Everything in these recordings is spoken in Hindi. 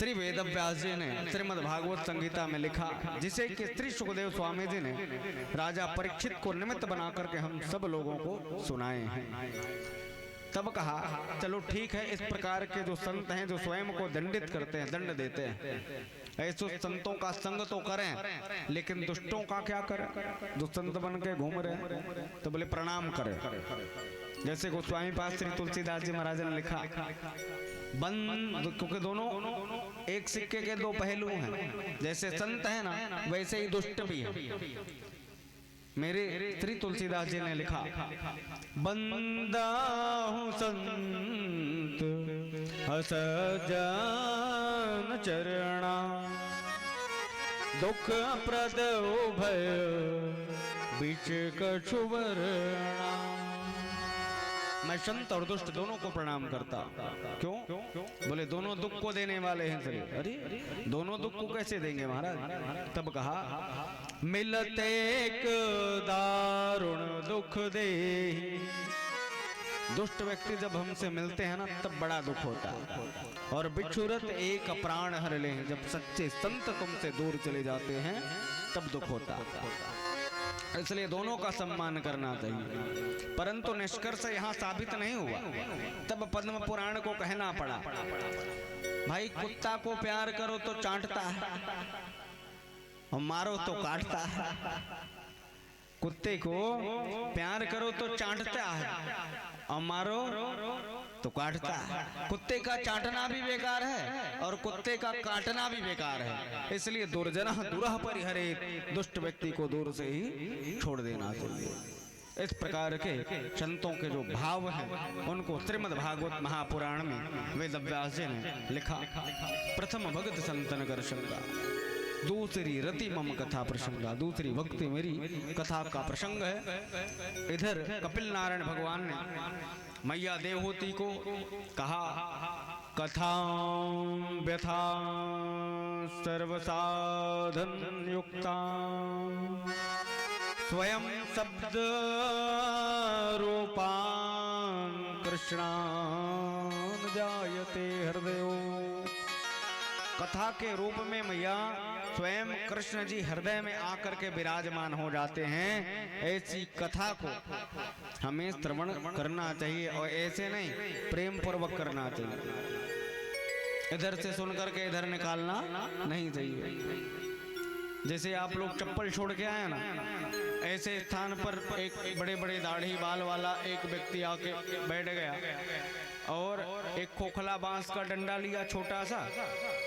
श्री वेद व्यास जी ने श्रीमद् भागवत संहिता में लिखा, जिसे कि श्री सुखदेव स्वामी जी ने राजा परीक्षित को निमित्त बना करके हम सब लोगों को सुनाए हैं। तब कहा चलो ठीक है, इस प्रकार के जो संत हैं जो स्वयं को दंडित करते हैं, दंड देते हैं, ऐसे संतों का संग तो करें, लेकिन दुष्टों का क्या करें? जो संत बन के घूम रहे हैं तो बोले प्रणाम करें। जैसे गोस्वामी पास श्री तुलसीदास जी महाराज ने लिखा, बंद, क्योंकि दोनों एक सिक्के के दो पहलू हैं। जैसे संत है ना, वैसे ही दुष्ट भी है। मेरे श्री तुलसीदास जी ने लिखा, बंदा हूँ संत असजन चरणा, दुख प्रद भय बीच कछु वर्णा। मैं संत और दुष्ट दोनों को प्रणाम करता। क्यों? बोले दोनों दुख को देने वाले हैं सभी। अरे दोनों दुख को कैसे देंगे महाराज? तब कहा, मिलते एक दारुण दुख दे। दुष्ट व्यक्ति जब हमसे मिलते हैं ना, तब बड़ा दुख होता है। और बिछुरत एक प्राण हर ले, जब सच्चे संत तुमसे दूर चले जाते हैं तब दुख होता है। इसलिए दोनों का सम्मान करना चाहिए। परंतु निष्कर्ष यहाँ साबित नहीं हुआ, तब पद्म पुराण को कहना पड़ा, भाई कुत्ता को प्यार करो तो चाटता है और मारो तो काटता है। कुत्ते को प्यार करो तो चाटता है और मारो तो काटता है। कुत्ते का चाटना भी बेकार है और कुत्ते का काटना भी बेकार है। इसलिए दुर्जना दुरह परिहरे, दुष्ट व्यक्ति को दूर से ही छोड़ देना चाहिए। इस प्रकार के संतों के जो भाव हैं उनको श्रीमद् भागवत महापुराण में वेद व्यास जी ने लिखा। प्रथम भगत संतन कर शंका, दूसरी रति मम कथा प्रसंगा, दूसरी भक्ति मेरी कथा का प्रसंग है। इधर कपिल नारायण भगवान ने मैया देवहूति को कहा, कथा व्यथा सर्वसाधन युक्ता, स्वयं शब्द रूपान कृष्णान जायते हृदयो। कथा के रूप में मैया स्वयं कृष्ण जी हृदय में आकर के विराजमान हो जाते हैं। ऐसी कथा को हमें श्रवण करना चाहिए और ऐसे नहीं, प्रेम पूर्वक करना चाहिए। इधर से सुन करके इधर निकालना नहीं चाहिए। जैसे आप लोग चप्पल छोड़ के आए ना, ऐसे स्थान पर एक बड़े बड़े दाढ़ी बाल वाला एक व्यक्ति आके बैठ गया और एक खोखला बांस का डंडा लिया छोटा सा,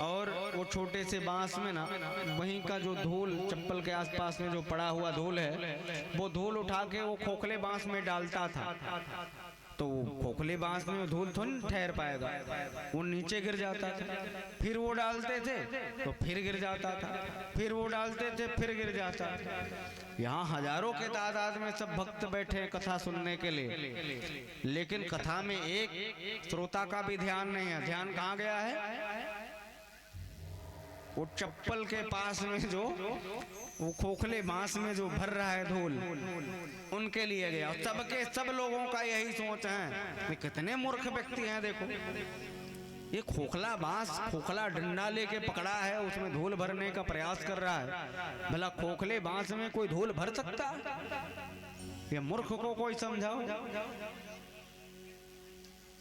और वो छोटे से बांस में ना वहीं का जो धूल, चप्पल के आसपास में जो पड़ा हुआ धूल है, वो धूल उठा के वो खोखले बांस में डालता था। तो खोखले बांस में धूल थोड़ी ठहर पाएगा, वो नीचे गिर जाता था। फिर वो डालते थे तो फिर गिर जाता था, फिर वो डालते थे फिर गिर जाता था। यहाँ हजारों के तादाद में सब भक्त बैठे कथा सुनने के लिए, लेकिन कथा में एक श्रोता का भी ध्यान नहीं है। ध्यान कहाँ गया है? वो चप्पल के पास में जो वो खोखले बांस में जो भर रहा है धूल, उनके लिए गया। सबके सब लोगों का यही सोच है कि कितने मूर्ख व्यक्ति हैं। देखो ये खोखला बांस, खोखला डंडा लेके पकड़ा है, उसमें धूल भरने का प्रयास कर रहा है। भला खोखले बांस में कोई धूल भर सकता? ये मूर्ख को कोई समझाओ।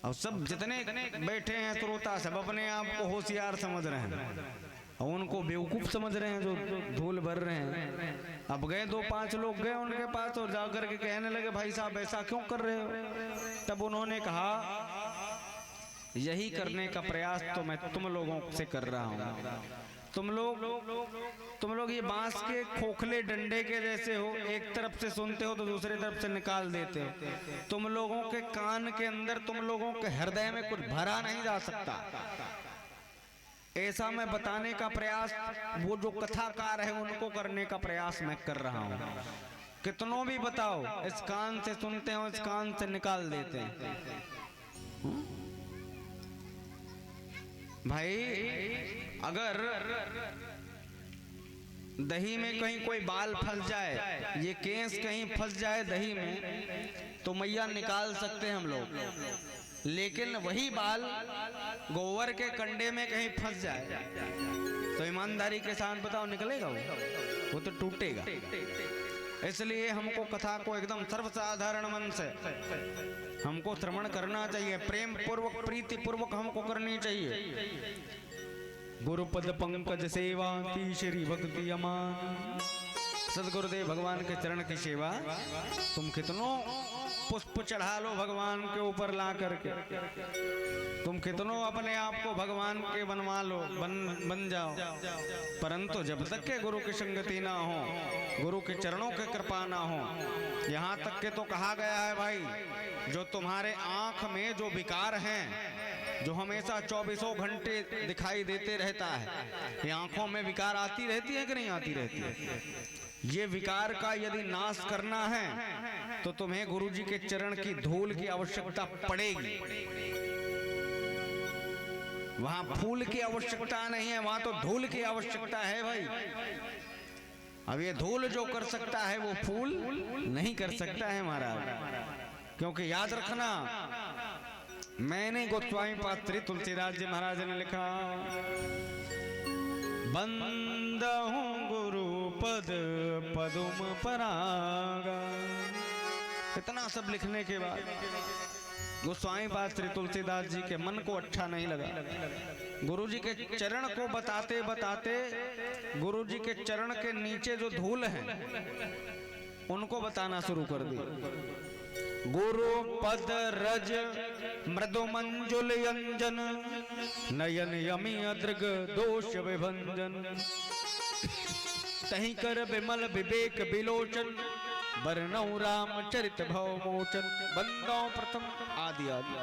और सब जितने बैठे हैं श्रोता, सब अपने आप को होशियार समझ रहे हैं और उनको बेवकूफ समझ रहे हैं जो धूल भर रहे हैं। अब गए 2-5 लोग गए उनके पास और जाकर के कहने लगे, भाई साहब ऐसा क्यों कर रहे हो? तब उन्होंने कहा, यही करने का प्रयास तो मैं तुम लोगों से कर रहा हूँ। तुम लोग ये बांस के खोखले डंडे के जैसे हो, एक तरफ से सुनते हो तो दूसरी तरफ से निकाल देते हो। तुम लोगों के कान के अंदर, तुम लोगों के हृदय में कुछ भरा नहीं जा सकता। ऐसा मैं बताने का प्रयास, वो जो कथाकार है उनको करने का प्रयास मैं कर रहा हूँ। कितनों भी बताओ, इस कान से सुनते हो, इस कान से निकाल देते हैं। भाई अगर दही में कहीं कोई बाल फंस जाए, ये केस कहीं फंस जाए दही में, तो मैया निकाल सकते हैं हम लोग। लेकिन वही बाल गोबर के कंडे में कहीं फंस जाए तो ईमानदारी के साथ बताओ निकलेगा वो तो टूटेगा। इसलिए हमको कथा को एकदम सर्वसाधारण मन से हमको श्रवण करना चाहिए, प्रेम पूर्वक प्रीति पूर्वक हमको करनी चाहिए। गुरुपद पंकज सेवा की श्री भक्ति अमान। सदगुरुदेव भगवान के चरण की सेवा तुम कितनों पुष्प चढ़ा लो भगवान के ऊपर ला करके, तुम कितनों अपने आप को भगवान के बनवा लो, बन जाओ, परंतु जब तक के गुरु की संगति ना हो, गुरु के चरणों की कृपा ना हो, यहाँ तक के तो कहा गया है भाई, जो तुम्हारे आंख में जो विकार हैं, जो हमेशा 24 घंटे दिखाई देते रहता है, ये आंखों में विकार आती रहती है कि नहीं आती रहती है? ये विकार का यदि नाश करना है तो तुम्हें गुरुजी के चरण की धूल की आवश्यकता पड़ेगी। वहां फूल की आवश्यकता नहीं है, वहां तो धूल की आवश्यकता है भाई। अब ये धूल जो कर सकता है वो फूल नहीं कर सकता है महाराज। क्योंकि याद रखना, मैंने गोस्वामी पात्री तुलसीदास जी महाराज ने लिखा, बंद हूँ गुरु पद पदुम परागा। इतना सब लिखने के बाद गोस्वामी पात्री तुलसीदास जी के मन को अच्छा नहीं लगा। गुरु जी के चरण को बताते बताते गुरु जी के चरण के नीचे जो धूल है उनको बताना शुरू कर दी। गुरु पद रज मृदु मंजुल अंजन, नयन यमी अदृग दोष विभंजन, तहीं कर विमल विवेक विलोचन, बरनौ राम चरित भव मोचन, बंदौ प्रथम आदि आदि।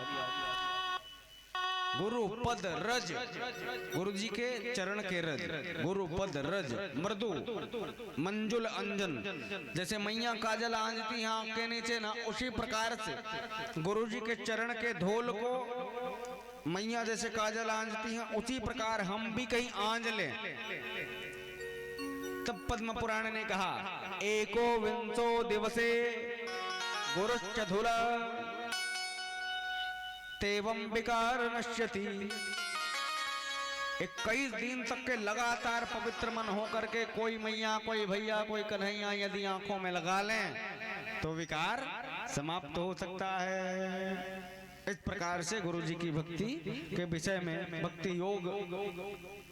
गुरु पद रज, गुरु जी के चरण के रज, गुरु पद रज मृदु मंजुल अंजन, जैसे मैया काजल आंजती हैं आंख के नीचे ना, उसी प्रकार से गुरु जी के चरण के धूल को मैया जैसे काजल आंजती हैं, उसी प्रकार हम भी कहीं आंज लें। तब पद्म पुराण ने कहा, एको विंशो दिवसे गुरुश्च धूला तेवं विकार नश्यति। 21 दिन तक के लगातार पवित्र मन होकर के कोई मैया कोई भैया कोई कन्हैया यदि आंखों में लगा लें तो विकार समाप्त हो सकता है। इस प्रकार से गुरु जी की भक्ति के विषय में भक्ति योग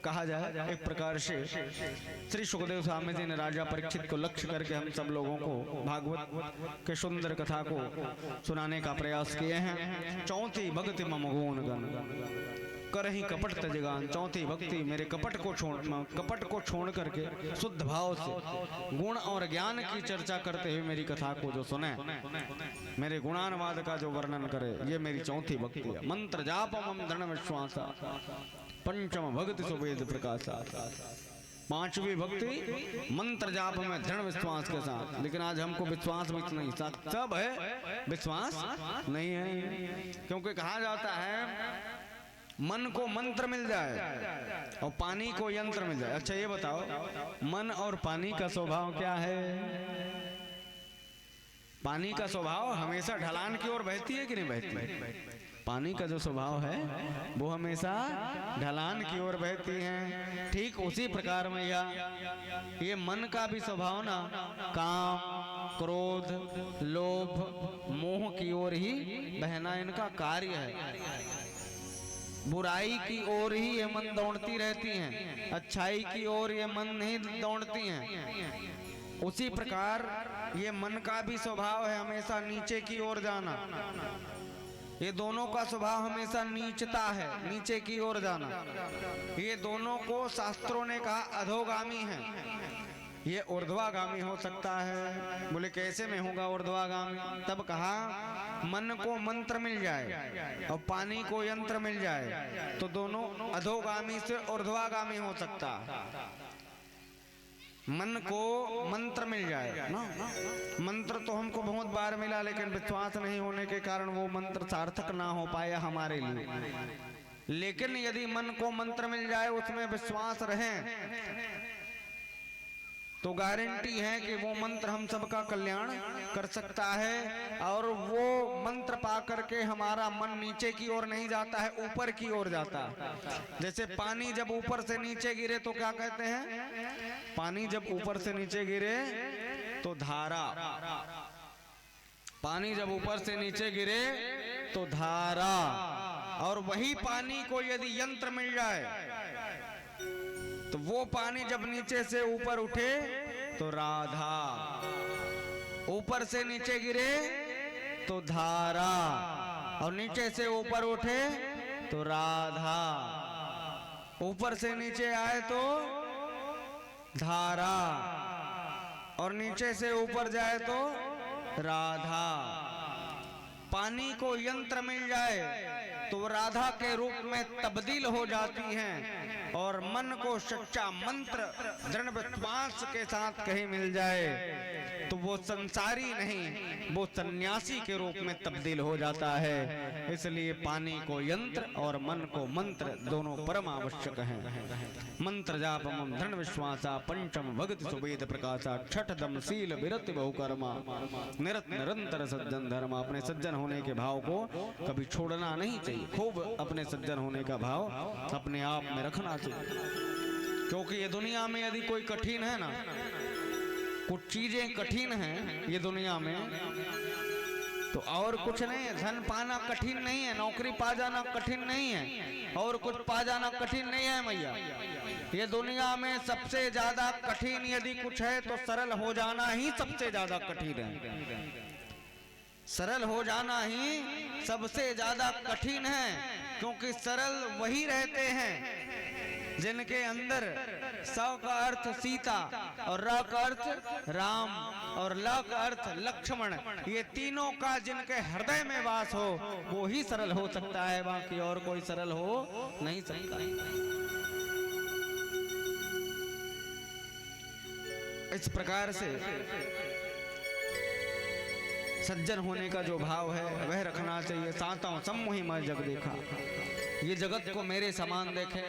कहा जाए। एक प्रकार से श्री सुखदेव स्वामी जी ने राजा परीक्षित को लक्ष्य करके हम सब लोगों को भागवत के सुंदर कथा को सुनाने का प्रयास किए हैं। चौथी भक्ति मम गुण गण करही कपट तजगान। चौथी भक्ति मेरे कपट को छोड़ करके शुद्ध भाव से गुण और ज्ञान की चर्चा करते हुए मेरी कथा को जो सुने, मेरे गुणानुवाद का जो वर्णन करे, ये मेरी चौथी भक्ति है। मंत्र जाप मम दृढ़ विश्वासा, पंचम भक्ति सुवेद प्रकाशा। पांचवी भक्ति मंत्र जाप में दृढ़ विश्वास के साथ। लेकिन आज हमको विश्वास भी नहीं, सब है विश्वास नहीं है। क्योंकि कहा जाता है मन को मंत्र मिल जाए और पानी को यंत्र मिल जाए। अच्छा ये बताओ, मन और पानी का स्वभाव क्या है? पानी का स्वभाव हमेशा ढलान की ओर बहती है कि नहीं बहती? पानी का जो स्वभाव है वो हमेशा ढलान की ओर बहती है। ठीक उसी प्रकार में ये मन का भी स्वभाव ना काम, क्रोध, लोभ, मोह की ओर ही बहना इनका कार्य है। बुराई की ओर ही ये मन दौड़ती रहती हैं, अच्छाई की ओर ये मन नहीं दौड़ती हैं। उसी प्रकार ये मन का भी स्वभाव है हमेशा नीचे की ओर जाना। ये दोनों का स्वभाव हमेशा नीचता है, नीचे की ओर जाना। ये दोनों को शास्त्रों ने कहा अधोगामी है। ये ऊर्ध्वागामी हो सकता है। बोले कैसे में होगा ऊर्ध्वागामी? तब कहा मन को मंत्र मिल जाए और पानी को यंत्र मिल जाए तो दोनों अधोगामी से ऊर्ध्वागामी हो सकता है। मन को मंत्र मिल जाए ना, मंत्र तो हमको बहुत बार मिला, लेकिन विश्वास नहीं होने के कारण वो मंत्र सार्थक ना हो पाया हमारे लिए। लेकिन यदि मन को मंत्र मिल जाए, उसमें विश्वास रहे, तो तो गारंटी है कि वो मंत्र हम सबका कल्याण कर सकता है। और वो मंत्र पा करके हमारा मन नीचे की ओर नहीं जाता है, ऊपर की ओर जाता है। जैसे पानी जब ऊपर से नीचे गिरे तो क्या कहते हैं? पानी जब ऊपर से नीचे गिरे तो धारा, पानी जब ऊपर से नीचे गिरे तो धारा। और वही पानी को यदि यंत्र मिल जाए तो वो पानी जब नीचे से ऊपर उठे तो राधा, ऊपर से नीचे गिरे तो धारा, और नीचे से ऊपर उठे तो राधा, ऊपर से नीचे आए तो धारा, और नीचे से ऊपर जाए तो राधा। पानी को यंत्र मिल जाए तो राधा के रूप में तब्दील हो जाती हैं, और मन को सच्चा मंत्र दृढ़ विश्वास के साथ कहीं मिल जाए तो वो संसारी नहीं, वो सन्यासी के रूप में तब्दील हो जाता है। इसलिए पानी को यंत्र और मन को मंत्र दोनों परम आवश्यक हैं। मंत्र जाप मम दृढ़ विश्वासा, पंचम भगत सुवेद प्रकाशा, छठ दम शील विरति बहुकर्मा, निरत निरंतर सज्जन धर्म। अपने सज्जन होने के भाव को कभी छोड़ना नहीं चाहिए, खूब अपने सज्जन होने का भाव अपने आप में रखना चाहिए। क्योंकि ये दुनिया में यदि कोई कठिन है ना, कुछ चीजें कठिन हैं ये दुनिया में, तो और कुछ नहीं है। धन पाना कठिन नहीं है, नौकरी पा जाना कठिन नहीं है, और कुछ पा जाना कठिन नहीं है मैया। ये दुनिया में सबसे ज्यादा कठिन यदि कुछ है तो सरल हो जाना ही सबसे ज्यादा कठिन है। सरल हो जाना ही सबसे ज्यादा कठिन है, क्योंकि सरल वही रहते हैं जिनके अंदर स का अर्थ सीता, और र का अर्थ राम, और ल का अर्थ लक्ष्मण, ये तीनों का जिनके हृदय में वास हो वो ही सरल हो सकता है, बाकी और कोई सरल हो नहीं सकता। इस प्रकार से सज्जन होने का जो भाव है वह रखना चाहिए। सातों सम्मोहि मैं जग देखा, ये जगत को मेरे समान देखे।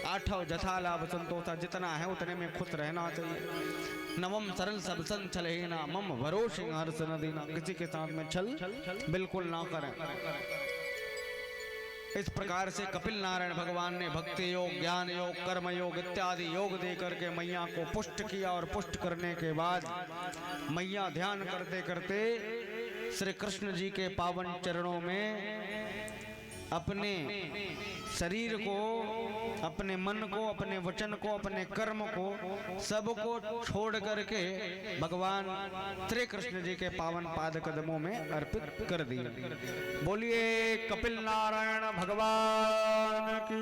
आठों जथा लाभ संतोषा, जितना है उतने में खुश रहना चाहिए। नवम सरल सब सन छले ना, मम भरोसे हर्ष न देना, किसी के साथ में छल बिल्कुल ना करें। इस प्रकार से कपिल नारायण भगवान ने भक्ति योग, ज्ञान योग, कर्म योग इत्यादि योग दे करके मैया को पुष्ट किया, और पुष्ट करने के बाद मैया ध्यान करते करते श्री कृष्ण जी के पावन चरणों में अपने शरीर को, अपने मन को, अपने वचन को, अपने कर्म को सबको छोड़ करके भगवान श्री कृष्ण जी के पावन पाद कदमों में अर्पित कर दिए। बोलिए कपिल नारायण भगवान की।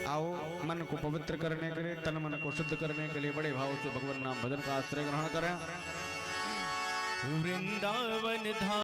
आओ मन को पवित्र करने के लिए, तन मन को शुद्ध करने के लिए बड़े भाव से भगवान नाम भजन का आश्रय ग्रहण करें। वृंदावन धाम